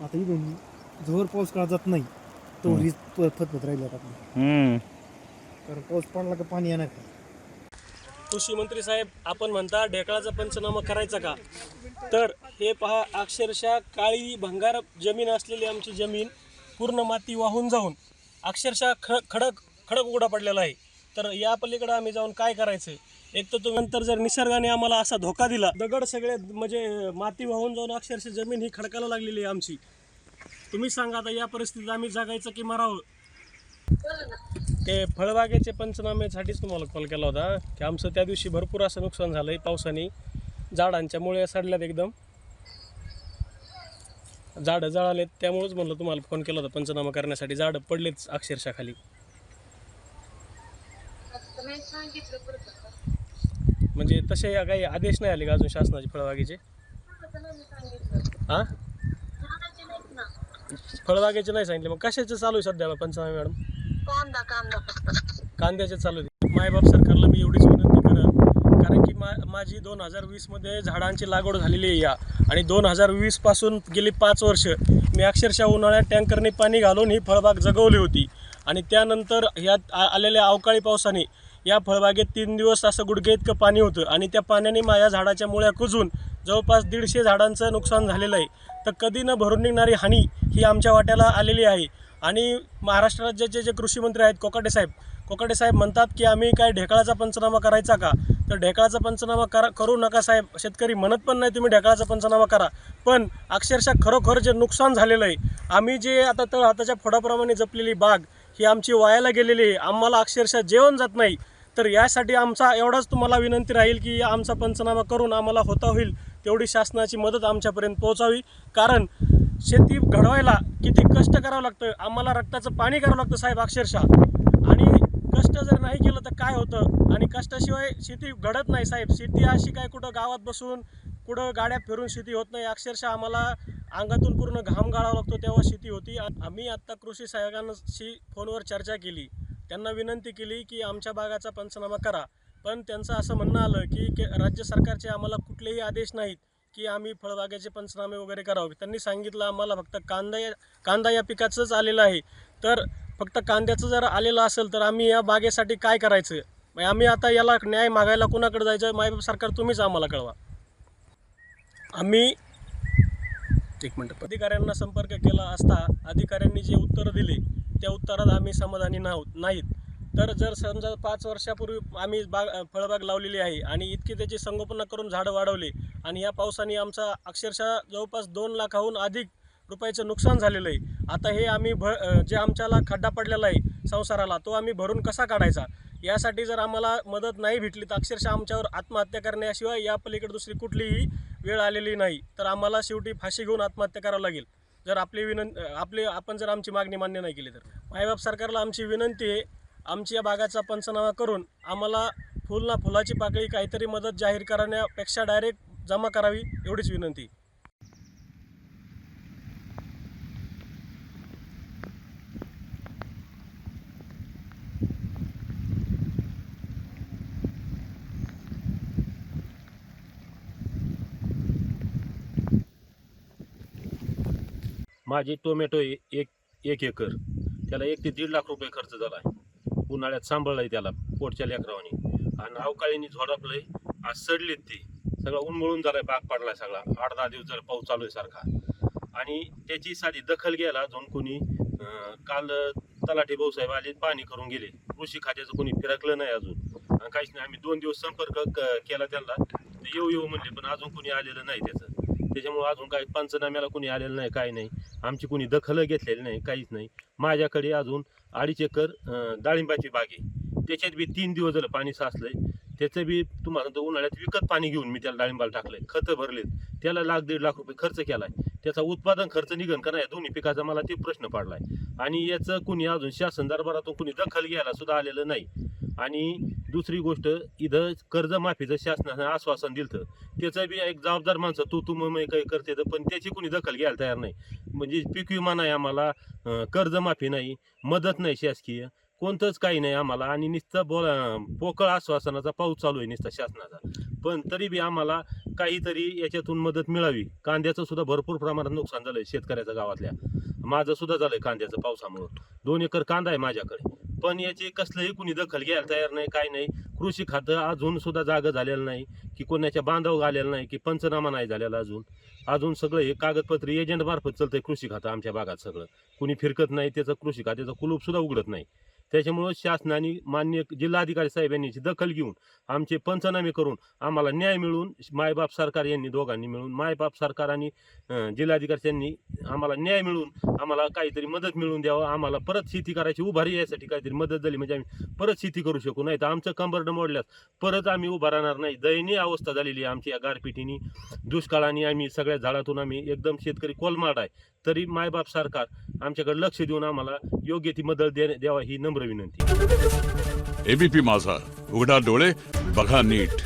आता इथून जोर पाऊस काळात जात नाही तो रीज फतफत राहिला आपली, कारण पाऊस पडला का पाणी येणार का? कृषी मंत्री साहेब, आपण म्हणता ढेकळाचा पंचनामा करायचा का? तर हे पहा, अक्षरशः काळी भंगार जमीन असलेली आमची जमीन पूर्ण माती वाहून जाऊन अक्षरशः खडक उघडा पडलेला आहे. तर या पलीकडे आम्ही जाऊन काय करायचं? एक तर तो नंतर जर निसर्गाने आम्हाला असा धोका दिला, दगड सगळे म्हणजे माती वाहून जाऊन अक्षरशः जमीन ही खडकायला लागलेली आहे आमची. तुम्ही सांगा आता या परिस्थितीत आम्ही जगायचं की मरावं? ते फळबागेचे पंचनाम्यासाठीच तुम्हाला कॉल केला होता की आमचं त्या दिवशी भरपूर असं नुकसान झालं आहे पावसाने. झाडांच्या मुळे सडल्यात, एकदम झाडं जळालेत. त्यामुळेच म्हणलं तुम्हाला फोन केला होता पंचनामा करण्यासाठी. झाडं पडलेच अक्षरशः खाली. म्हणजे तसे काही आदेश नाही आले का अजून शासनाचे फळबागेचे? हां, फळबागेचे नाही सांगितले. मग कशाचे चालू आहे सध्या पंचनामे मॅडम? कांद्याचे चालू आहे. मायबाप सरकारला मी एवढीच विनंती करेन, कारण की माझी 2020मध्ये झाडांची लागवड झालेली आहे या, आणि 2020 पासून गेली 5 वर्ष मी अक्षरशः उन्हाळ्यात टँकरने पाणी घालून ही फळबाग जगवली होती. आणि त्यानंतर ह्यात आलेल्या अवकाळी पावसाने या फळबागेत 3 दिवस असं गुडघे इतकं पाणी होतं, आणि त्या पाण्याने माझ्या झाडाच्या मुळ्या कुजून जवळपास 150 झाडांचं नुकसान झालेलं आहे. तर कधी न भरून निघणारी हानी ही आमच्या वाट्याला आलेली आहे. आणि महाराष्ट्र राज्याचे जे कृषी मंत्री आहेत कोकाटे साहेब म्हणतात की आम्ही काय ढेकळाचा पंचनामा करायचा का? तर ढेकळाचा पंचनामा करू नका साहेब. शेतकरी म्हणत पण नाही तुम्ही ढेकळाचा पंचनामा करा, पण अक्षरशः खरोखर जे नुकसान झालेलं आहे, आम्ही जे आता तळ हाताच्या फोडाप्रमाणे जपलेली बाग ही आमची वायाला गेलेली आहे. आम्हाला अक्षरशः जेवण जात नाही. तर यासाठी आमचा एवढाच तुम्हाला विनंती राहील की आमचा पंचनामा करून आम्हाला होता होईल तेवढी शासनाची मदत आमच्यापर्यंत पोहोचावी. कारण शेती घडवायला किती कष्ट करावं लागतं, आम्हाला रक्ताचं पाणी करावं लागतं साहेब अक्षरशः. आणि कष्ट जर नाही केलं तर काय होतं? आणि कष्टाशिवाय शेती घडत नाही साहेब. शेती अशी काय कुठं गावात बसून कुठं गाड्या फिरून शेती होत नाही. अक्षरशः आम्हाला अंगातून पूर्ण घाम गाळावा लागतो तेव्हा शेती होती. आम्ही आत्ता कृषी सहाय्यकांशी फोनवर चर्चा केली, त्यांना विनंती केली की आमच्या बागाचा पंचनामा करा. पण त्यांचं असं म्हणणं आलं की राज्य सरकारचे आम्हाला कुठलेही आदेश नाहीत की आम्ही फळबागेचे पंचनामे वगैरे करावे. त्यांनी सांगितलं आम्हाला फक्त कांदा या पिकाचंच आलेलं आहे. तर फक्त कांद्याचं जर आलेलं असेल तर आम्ही या बागेसाठी काय करायचं? आम्ही आता याला न्याय मागायला कुणाकडे जायचं? मायबाप सरकार तुम्हीच आम्हाला कळवा. आम्ही अधिकाऱ्यांना संपर्क केला असता अधिकाऱ्यांनी जे उत्तरं दिले त्या उत्तरात आम्ही समाधानी नाहीत. तर जर समजा 5 वर्षापूर्वी आम्ही फळबाग लावलेली आहे आणि इतकी त्याची संगोपन करून झाडं वाढवले, आणि या पावसाने आमचा अक्षरशः जवळपास 2 लाखाहून अधिक रुपयाचं नुकसान झालेलं आहे. आता हे आम्ही जे आमच्याला खड्डा पडलेला आहे संसाराला, तो आम्ही भरून कसा काढायचा? यासाठी जर आम्हाला मदत नाही भेटली तर अक्षरशः आमच्यावर आत्महत्या करण्याशिवाय या पलीकडे दुसरी कुठलीही वेळ आलेली नाही. तर आम्हाला शेवटी फाशी घेऊन आत्महत्या करावं लागेल जर आपण जर आमची मागणी मान्य नाही केली तर. मायबाप सरकारला आमची विनंती आहे, आमची या बागाचा पंचनामा करून आम्हाला फुलाची पाकळी काहीतरी मदत जाहीर करण्यापेक्षा डायरेक्ट जमा करावी, एवढीच विनंती. माझे टोमॅटो एक एकर, त्याला 1 ते 1.5 लाख रुपये खर्च झाला आहे. उन्हाळ्यात सांभाळलं त्याला पोटच्या लेकरावानी, आणि अवकाळीने झोडपलंय. आज सडलेत ते, सगळं उन्मळून झालाय, बाग पडलाय सगळा. 8-10 दिवस जर पाऊस चालू आहे सारखा. आणि त्याची साधी दखल घ्यायला अजून कोणी काल तलाठी भाऊसाहेब आले, पाणी करून गेले. कृषी खात्याचं कोणी फिरकलं नाही अजून, आणि काहीच नाही. आम्ही 2 दिवस संपर्क केला त्यांना, येऊ म्हणले, पण अजून कोणी आलेलं नाही त्याच्यामुळे अजून काही पंचनाम्याला कोणी आलेलं नाही, काही नाही. आमची कोणी दखल घेतलेली नाही, काहीच नाही. माझ्याकडे अजून 2.5 एकर डाळिंबाची बाग आहे, त्याच्यात बी 3 दिवस झालं पाणी साचलंय. त्याचं बी तुम्हाला तर उन्हाळ्यात विकत पाणी घेऊन मी त्याला डाळिंबाला टाकलंय, खतं भरलेत, त्याला 1-1.5 लाख रुपये खर्च केलाय. त्याचा उत्पादन खर्च निघन का नाही दोन्ही पिकाचा, मला ते प्रश्न पडलाय. आणि याचं कुणी अजून शासन दरबारातून कुणी दखल घ्यायला सुद्धा आलेलं नाही. आणि दुसरी गोष्ट, इथं कर्जमाफीचं शासनानं आश्वासन दिलं, त्याचं बी एक जबाबदार माणसं तू काही करते, पण त्याची कोणी दखल घ्यायला तयार नाही. म्हणजे पीक विमा नाही आम्हाला, कर्जमाफी नाही, मदत नाही शासकीय, कोणतंच काही नाही आम्हाला. आणि नुसतं पोकळ आश्वासनाचा पाऊस चालू आहे नुसता शासनाचा. पण तरी बी आम्हाला काहीतरी याच्यातून मदत मिळावी. कांद्याचं सुद्धा भरपूर प्रमाणात नुकसान झालंय शेतकऱ्याचं गावातल्या. माझं सुद्धा झालंय कांद्याचं पावसामुळं. 2 एकर कांदा आहे माझ्याकडे, पण याची कसलंही कुणी दखल घ्यायला तयार नाही, काय नाही. कृषी खातं अजून सुद्धा जागा झालेलं नाही, की कोणाच्या बांधाव आलेलं नाही, की पंचनामा नाही झालेला अजून सगळं हे कागदपत्र एजंट मार्फत चालतंय कृषी खातं आमच्या भागात. सगळं कुणी फिरकत नाही, त्याचं कृषी खात्याचं कुलूप सुद्धा उघडत नाही. त्याच्यामुळं शासनाने माननीय जिल्हाधिकारी साहेबांनी दखल घेऊन आमचे पंचनामे करून आम्हाला न्याय मिळून, मायबाप सरकार यांनी दोघांनी मिळून, मायबाप सरकार आणि जिल्हाधिकारी यांनी आम्हाला न्याय मिळून आम्हाला काहीतरी मदत मिळून द्यावं. आम्हाला परत शेती करायची उभारी यासाठी काहीतरी मदत झाली म्हणजे आम्ही परत शेती करू शकू. नाही तर आमचं कंबरडं मोडल्यास परत आम्ही उभा राहणार नाही. दयनीय अवस्था झालेली आहे आमची या गारपिटीने, दुष्काळाने. आम्ही सगळ्या झाडातून आम्ही एकदम शेतकरी कोलमाड आहे. तरी मायबाप सरकार आमच्याकडे लक्ष देऊन आम्हाला योग्य ती मदत द्यावा ही नम्र विनंती. एबीपी माझा, उघडा डोळे बघा नीट.